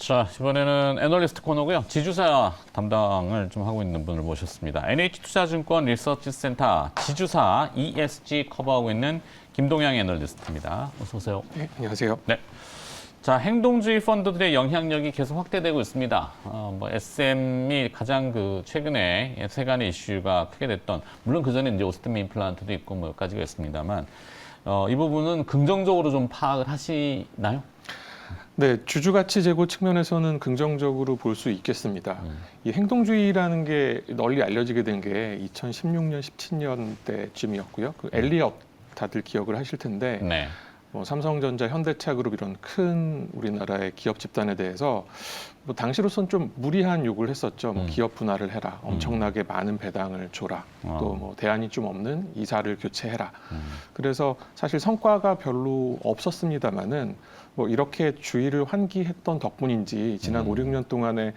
자, 이번에는 애널리스트 코너고요. 지주사 담당을 좀 하고 있는 분을 모셨습니다. NH투자증권 리서치센터 지주사 ESG 커버하고 있는 김동양 애널리스트입니다. 어서 오세요. 네, 안녕하세요. 네. 자, 행동주의 펀드들의 영향력이 계속 확대되고 있습니다. SM이 가장 최근에 세간의 이슈가 크게 됐던, 물론 그 전에 이제 오스템 임플란트도 있고 몇 가지가 있습니다만, 이 부분은 긍정적으로 좀 파악을 하시나요? 네, 주주가치 제고 측면에서는 긍정적으로 볼 수 있겠습니다. 이 행동주의라는 게 널리 알려지게 된 게 2016년, 17년대쯤이었고요. 그 엘리엇 다들 기억을 하실 텐데, 네. 삼성전자, 현대차 그룹 이런 큰 우리나라의 기업 집단에 대해서 당시로선 좀 무리한 요구를 했었죠. 기업 분할을 해라, 엄청나게 많은 배당을 줘라, 또 대안이 좀 없는 이사를 교체해라. 그래서 사실 성과가 별로 없었습니다만은 이렇게 주의를 환기했던 덕분인지 지난 5, 6년 동안에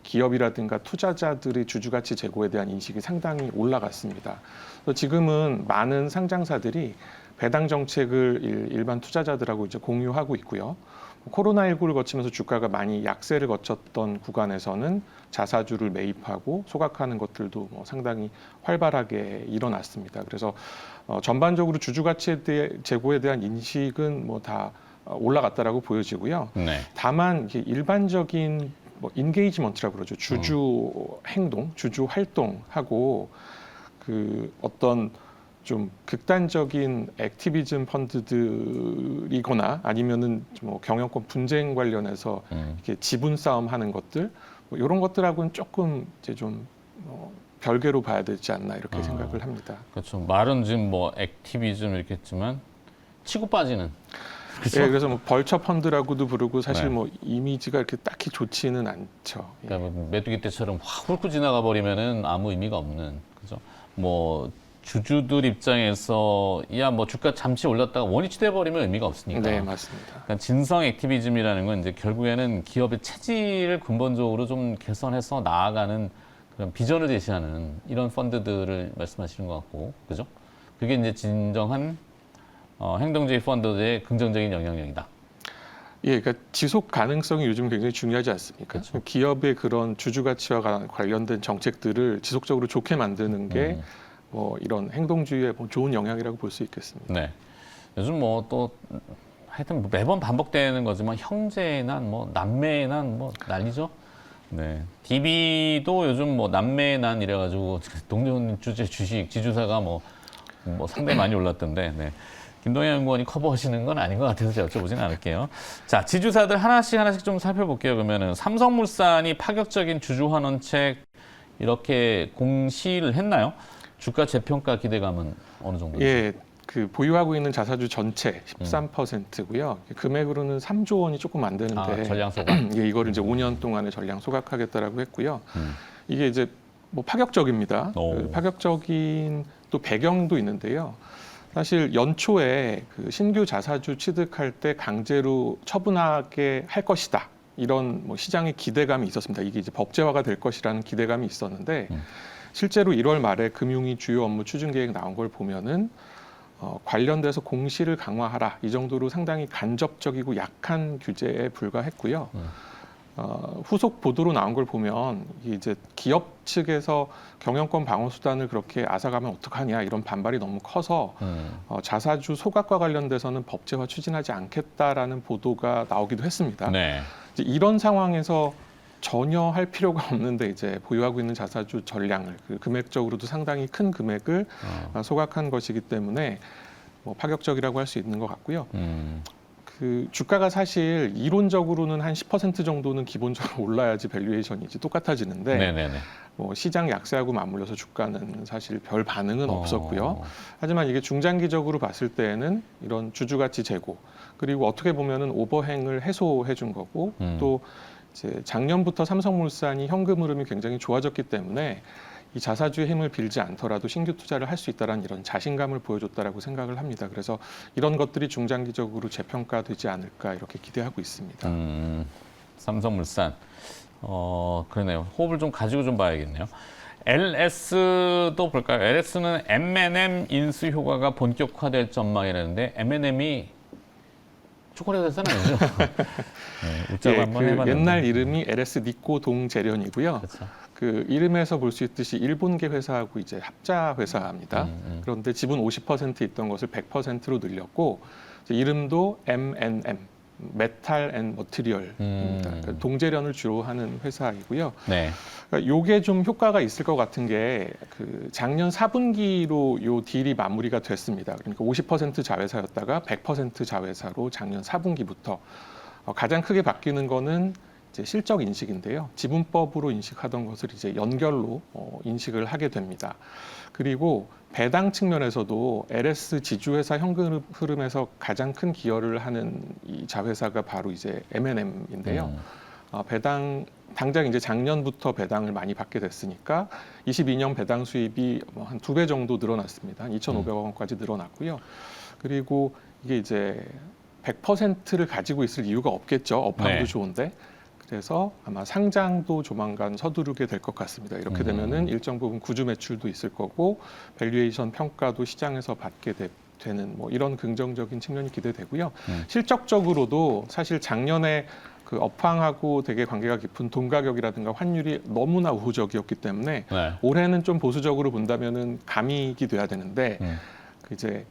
기업이라든가 투자자들의 주주가치 제고에 대한 인식이 상당히 올라갔습니다. 지금은 많은 상장사들이 배당 정책을 일반 투자자들하고 이제 공유하고 있고요. 코로나19를 거치면서 주가가 많이 약세를 거쳤던 구간에서는 자사주를 매입하고 소각하는 것들도 상당히 활발하게 일어났습니다. 그래서 전반적으로 주주가치 제고에 대한 인식은 다 올라갔다라고 보여지고요. 네. 다만 일반적인 인게이지먼트라고 그러죠. 주주 행동, 주주 활동하고 어떤 좀 극단적인 액티비즘 펀드들이거나 아니면은 경영권 분쟁 관련해서 이렇게 지분 싸움 하는 것들 이런 것들하고는 조금 이제 좀 별개로 봐야 되지 않나 이렇게 생각을 합니다. 그렇죠. 말은 지금 액티비즘 이렇게 했지만 치고 빠지는. 그렇죠? 네, 그래서 벌처 펀드라고도 부르고 사실 이미지가 이렇게 딱히 좋지는 않죠. 그러니까 메뚜기 떼처럼 확 훑고 지나가 버리면은 아무 의미가 없는. 그죠? 주주들 입장에서 주가 잠시 올렸다가 원위치 돼 버리면 의미가 없으니까. 네, 맞습니다. 그러니까 진성 액티비즘이라는 건 이제 결국에는 기업의 체질을 근본적으로 좀 개선해서 나아가는 그런 비전을 제시하는 이런 펀드들을 말씀하시는 것 같고, 그죠? 그게 이제 진정한 행동주의 펀드의 긍정적인 영향력이다. 예, 그러니까 지속 가능성이 요즘 굉장히 중요하지 않습니까? 그렇죠. 기업의 그런 주주 가치와 관련된 정책들을 지속적으로 좋게 만드는 게 이런 행동주의에 좋은 영향이라고 볼 수 있겠습니다. 네. 요즘 또 하여튼 매번 반복되는 거지만 형제의 난, 남매의 난, 난리죠. 네. DB도 요즘 남매의 난 이래가지고 동전 주식 지주사가 상당히 많이 올랐던데. 네. 김동현 연구원이 커버하시는 건 아닌 것 같아서 제가 여쭤보진 않을게요. 자, 지주사들 하나씩 좀 살펴볼게요. 그러면은 삼성물산이 파격적인 주주 환원책 이렇게 공시를 했나요? 주가 재평가 기대감은 어느 정도인지? 예, 보유하고 있는 자사주 전체 13%고요. 금액으로는 3조 원이 조금 안 되는데 전량 소각. 예, 이거를 이제 5년 동안에 전량 소각하겠다라고 했고요. 이게 이제 파격적입니다. 파격적인 또 배경도 있는데요. 사실 연초에 신규 자사주 취득할 때 강제로 처분하게 할 것이다. 이런 시장의 기대감이 있었습니다. 이게 이제 법제화가 될 것이라는 기대감이 있었는데 실제로 1월 말에 금융위 주요 업무 추진 계획 나온 걸 보면은 관련돼서 공시를 강화하라 이 정도로 상당히 간접적이고 약한 규제에 불과했고요. 후속 보도로 나온 걸 보면 이제 기업 측에서 경영권 방어 수단을 그렇게 앗아가면 어떡하냐 이런 반발이 너무 커서 자사주 소각과 관련돼서는 법제화 추진하지 않겠다라는 보도가 나오기도 했습니다. 네. 이제 이런 상황에서 전혀 할 필요가 없는데 이제 보유하고 있는 자사주 전량을 금액적으로도 상당히 큰 금액을 소각한 것이기 때문에 파격적이라고 할 수 있는 것 같고요. 주가가 사실 이론적으로는 한 10% 정도는 기본적으로 올라야지 밸류에이션이 이제 똑같아지는데 네네네. 시장 약세하고 맞물려서 주가는 사실 별 반응은 없었고요. 하지만 이게 중장기적으로 봤을 때에는 이런 주주가치 제고 그리고 어떻게 보면은 오버행을 해소해 준 거고 또 이제 작년부터 삼성물산이 현금 흐름이 굉장히 좋아졌기 때문에 이 자사주의 힘을 빌지 않더라도 신규 투자를 할 수 있다는 이런 자신감을 보여줬다라고 생각을 합니다. 그래서 이런 것들이 중장기적으로 재평가되지 않을까 이렇게 기대하고 있습니다. 삼성물산 그러네요. 호흡을 좀 가지고 좀 봐야겠네요. LS도 볼까요? LS는 M&M 인수 효과가 본격화될 전망이라는데 M&M이 초콜릿 회사는 아니죠. 네, 웃자고 예, 한번 그 해봤는데. 옛날 이름이 LS 니코 동재련이고요. 그렇죠. 그 이름에서 볼 수 있듯이 일본계 회사하고 이제 합자 회사입니다. 그런데 지분 50% 있던 것을 100%로 늘렸고 이제 이름도 M&M 메탈 앤 머티리얼입니다. 그러니까 동재련을 주로 하는 회사이고요. 네. 그러니까 요게 좀 효과가 있을 것 같은 게 그 작년 4분기로 요 딜이 마무리가 됐습니다. 그러니까 50% 자회사였다가 100% 자회사로 작년 4분기부터 가장 크게 바뀌는 거는 이제 실적 인식인데요. 지분법으로 인식하던 것을 이제 연결로 인식을 하게 됩니다. 그리고 배당 측면에서도 LS 지주회사 현금 흐름에서 가장 큰 기여를 하는 이 자회사가 바로 이제 M&M인데요. 배당 당장 이제 작년부터 배당을 많이 받게 됐으니까 22년 배당 수입이 한 2배 정도 늘어났습니다. 한 2,500억 원까지 늘어났고요. 그리고 이게 이제 100%를 가지고 있을 이유가 없겠죠. 업황도 네. 좋은데. 그래서 아마 상장도 조만간 서두르게 될 것 같습니다. 이렇게 되면은 일정 부분 구주 매출도 있을 거고 밸류에이션 평가도 시장에서 받게 되는 뭐 이런 긍정적인 측면이 기대되고요. 실적적으로도 사실 작년에 그 업황하고 되게 관계가 깊은 돈 가격이라든가 환율이 너무나 우호적이었기 때문에 네. 올해는 좀 보수적으로 본다면은 감익이 돼야 되는데 그 이제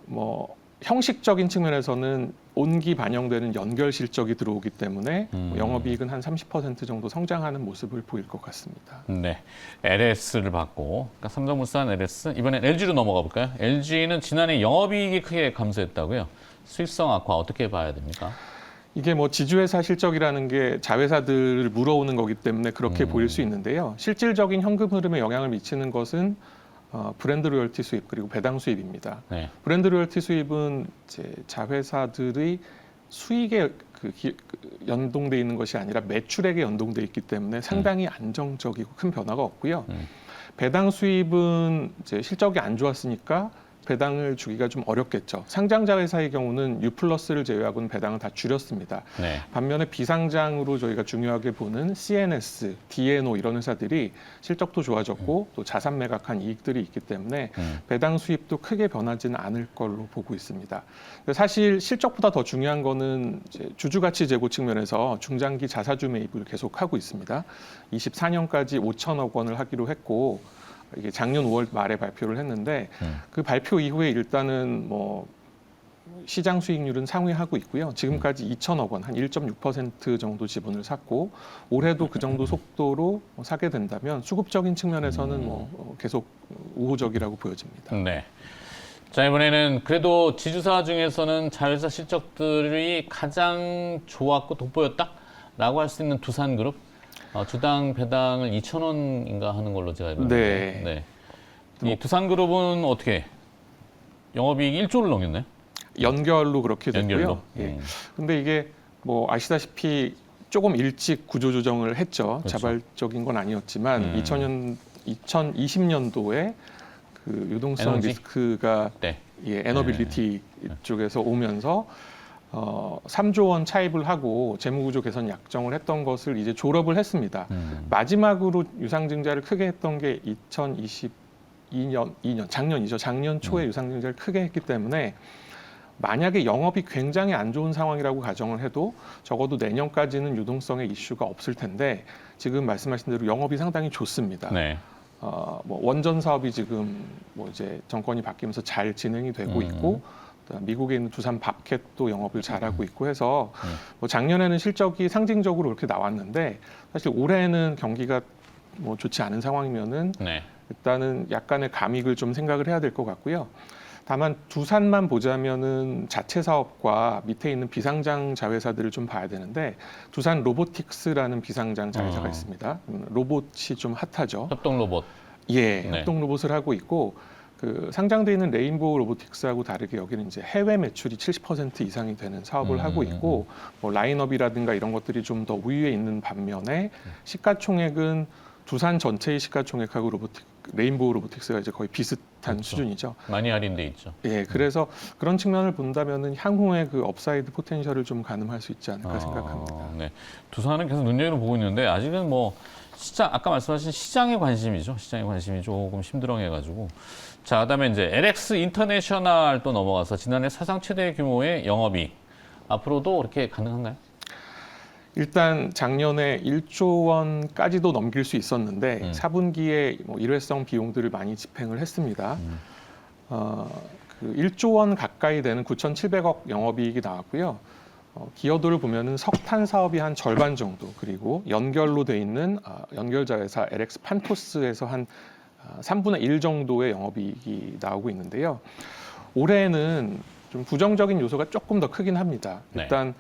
뭐 형식적인 측면에서는 온기 반영되는 연결 실적이 들어오기 때문에 영업이익은 한 30% 정도 성장하는 모습을 보일 것 같습니다. 네. LS를 받고, 그러니까 삼성물산 LS, 이번엔 LG로 넘어가 볼까요? LG는 지난해 영업이익이 크게 감소했다고요? 수익성 악화 어떻게 봐야 됩니까? 이게 뭐 지주회사 실적이라는 게 자회사들을 물어오는 거기 때문에 그렇게 보일 수 있는데요. 실질적인 현금 흐름에 영향을 미치는 것은 브랜드 로열티 수입 그리고 배당 수입입니다. 네. 브랜드 로열티 수입은 이제 자회사들의 수익에 연동돼 있는 것이 아니라 매출액에 연동돼 있기 때문에 상당히 안정적이고 큰 변화가 없고요. 배당 수입은 이제 실적이 안 좋았으니까 배당을 주기가 좀 어렵겠죠. 상장자 회사의 경우는 U+를 제외하고는 배당을 다 줄였습니다. 네. 반면에 비상장으로 저희가 중요하게 보는 CNS, DNO 이런 회사들이 실적도 좋아졌고 또 자산 매각한 이익들이 있기 때문에 배당 수입도 크게 변하지는 않을 걸로 보고 있습니다. 사실 실적보다 더 중요한 거는 이제 주주가치 제고 측면에서 중장기 자사주 매입을 계속하고 있습니다. 24년까지 5천억 원을 하기로 했고 이게 작년 5월 말에 발표를 했는데 그 발표 이후에 일단은 뭐 시장 수익률은 상회하고 있고요. 지금까지 2천억 원, 한 1.6% 정도 지분을 샀고 올해도 그 정도 속도로 사게 된다면 수급적인 측면에서는 뭐 계속 우호적이라고 보여집니다. 네. 자, 이번에는 그래도 지주사 중에서는 자회사 실적들이 가장 좋았고 돋보였다라고 할 수 있는 두산그룹. 주당 배당을 2,000원인가 하는 걸로 제가 알고 있는데. 네. 이 두산그룹은 어떻게 영업이익 1조를 넘겼나요? 연결로 그렇게 됐고요. 연결로. 예. 근데 이게 뭐 아시다시피 조금 일찍 구조조정을 했죠. 그렇죠. 자발적인 건 아니었지만 2020년도에 그 유동성 에너지? 리스크가 네. 예, 에너빌리티 쪽에서 오면서 3조 원 차입을 하고 재무구조 개선 약정을 했던 것을 이제 졸업을 했습니다. 마지막으로 유상증자를 크게 했던 게 2022년 작년이죠. 작년 초에 유상증자를 크게 했기 때문에 만약에 영업이 굉장히 안 좋은 상황이라고 가정을 해도 적어도 내년까지는 유동성의 이슈가 없을 텐데 지금 말씀하신 대로 영업이 상당히 좋습니다. 네. 뭐 원전 사업이 지금 뭐 이제 정권이 바뀌면서 잘 진행이 되고 있고 미국에 있는 두산 밥캣도 영업을 잘하고 있고 해서 뭐 작년에는 실적이 상징적으로 이렇게 나왔는데 사실 올해는 경기가 뭐 좋지 않은 상황이면은 네. 일단은 약간의 감익을 좀 생각을 해야 될 것 같고요. 다만 두산만 보자면은 자체 사업과 밑에 있는 비상장 자회사들을 좀 봐야 되는데 두산 로보틱스라는 비상장 자회사가 있습니다. 로봇이 좀 핫하죠. 협동 로봇. 예, 네. 협동 로봇을 하고 있고 그 상장돼 있는 레인보우 로보틱스하고 다르게 여기는 이제 해외 매출이 70% 이상이 되는 사업을 하고 있고 뭐 라인업이라든가 이런 것들이 좀 더 우위에 있는 반면에 시가총액은 두산 전체의 시가총액하고 레인보우 로보틱스가 이제 거의 비슷한 수준이죠. 많이 할인돼 있죠. 예, 그래서 그런 측면을 본다면은 향후에 그 업사이드 포텐셜을 좀 가늠할 수 있지 않을까 생각합니다. 네. 두산은 계속 눈여겨 보고 있는데 아직은 뭐 시장 아까 말씀하신 시장의 관심이죠. 시장의 관심이 조금 심드렁해가지고. 자, 그다음에 이제 LX 인터내셔널 또 넘어가서 지난해 사상 최대 규모의 영업이 앞으로도 그렇게 가능한가요? 일단 작년에 1조 원까지도 넘길 수 있었는데 4분기에 뭐 일회성 비용들을 많이 집행을 했습니다. 그 1조 원 가까이 되는 9,700억 영업이익이 나왔고요. 기여도를 보면은 석탄 사업이 한 절반 정도, 그리고 연결로 돼 있는 연결자 회사 LX 판토스에서 한 3분의 1 정도의 영업이익이 나오고 있는데요. 올해는 좀 부정적인 요소가 조금 더 크긴 합니다. 일단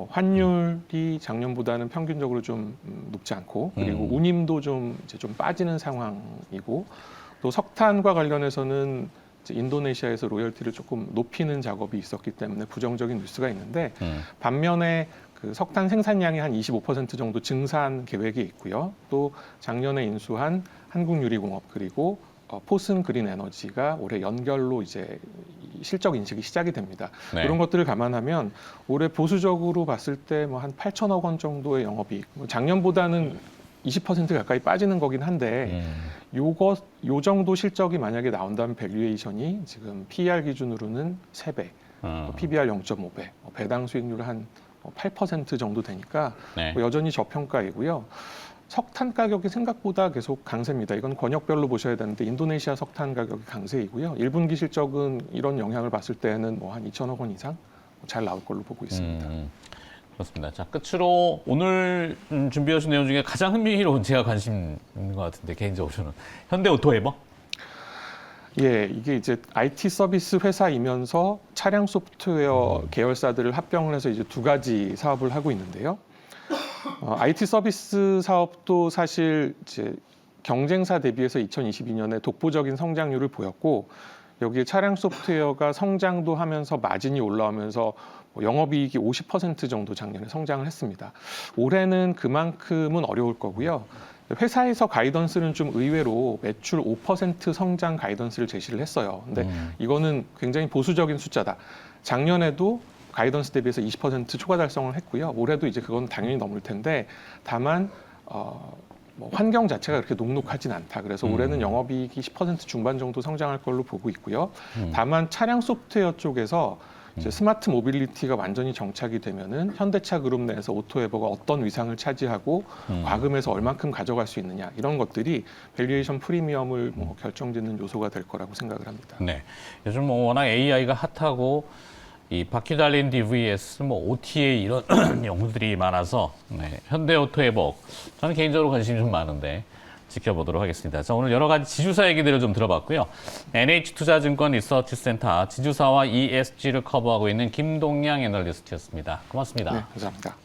환율이 작년보다는 평균적으로 좀 높지 않고, 그리고 운임도 좀 이제 좀 빠지는 상황이고, 또 석탄과 관련해서는 이제 인도네시아에서 로열티를 조금 높이는 작업이 있었기 때문에 부정적인 뉴스가 있는데, 반면에 그 석탄 생산량이 한 25% 정도 증산 계획이 있고요. 또 작년에 인수한 한국유리공업 그리고 포슨 그린 에너지가 올해 연결로 이제 실적 인식이 시작이 됩니다. 네. 그런 것들을 감안하면 올해 보수적으로 봤을 때 뭐 한 8천억 원 정도의 영업이익, 뭐 작년보다는 20% 가까이 빠지는 거긴 한데, 요 정도 실적이 만약에 나온다면 밸류에이션이 지금 PER 기준으로는 3배, PBR 0.5배, 배당 수익률 한 8% 정도 되니까 네. 여전히 저평가이고요. 석탄 가격이 생각보다 계속 강세입니다. 이건 권역별로 보셔야 되는데, 인도네시아 석탄 가격이 강세이고요. 1분기 실적은 이런 영향을 봤을 때는 뭐 한 2천억 원 이상 잘 나올 걸로 보고 있습니다. 그렇습니다. 자, 끝으로 오늘 준비하신 내용 중에 가장 흥미로운, 제가 관심 있는 것 같은데 개인적으로는 현대오토에버. 예, 이게 이제 IT 서비스 회사이면서 차량 소프트웨어 계열사들을 합병을 해서 이제 두 가지 사업을 하고 있는데요. IT 서비스 사업도 사실 이제 경쟁사 대비해서 2022년에 독보적인 성장률을 보였고, 여기에 차량 소프트웨어가 성장도 하면서 마진이 올라오면서 영업이익이 50% 정도 작년에 성장을 했습니다. 올해는 그만큼은 어려울 거고요. 회사에서 가이던스는 좀 의외로 매출 5% 성장 가이던스를 제시를 했어요. 근데 이거는 굉장히 보수적인 숫자다. 작년에도 가이던스 대비해서 20% 초과 달성을 했고요. 올해도 이제 그건 당연히 넘을 텐데, 다만 뭐 환경 자체가 그렇게 녹록하진 않다. 그래서 올해는 영업이익이 10% 중반 정도 성장할 걸로 보고 있고요. 다만 차량 소프트웨어 쪽에서 이제 스마트 모빌리티가 완전히 정착이 되면은 현대차 그룹 내에서 오토에버가 어떤 위상을 차지하고 과금에서 얼만큼 가져갈 수 있느냐, 이런 것들이 밸류에이션 프리미엄을 뭐 결정짓는 요소가 될 거라고 생각을 합니다. 네. 요즘 뭐 워낙 AI가 핫하고 이 바퀴 달린 DVS, 뭐 OTA 이런 용어들이 많아서 현대오토에버, 저는 개인적으로 관심이 좀 많은데 지켜보도록 하겠습니다. 자, 오늘 여러 가지 지주사 얘기들을 좀 들어봤고요. NH투자증권 리서치센터 지주사와 ESG를 커버하고 있는 김동양 애널리스트였습니다. 고맙습니다. 네, 감사합니다.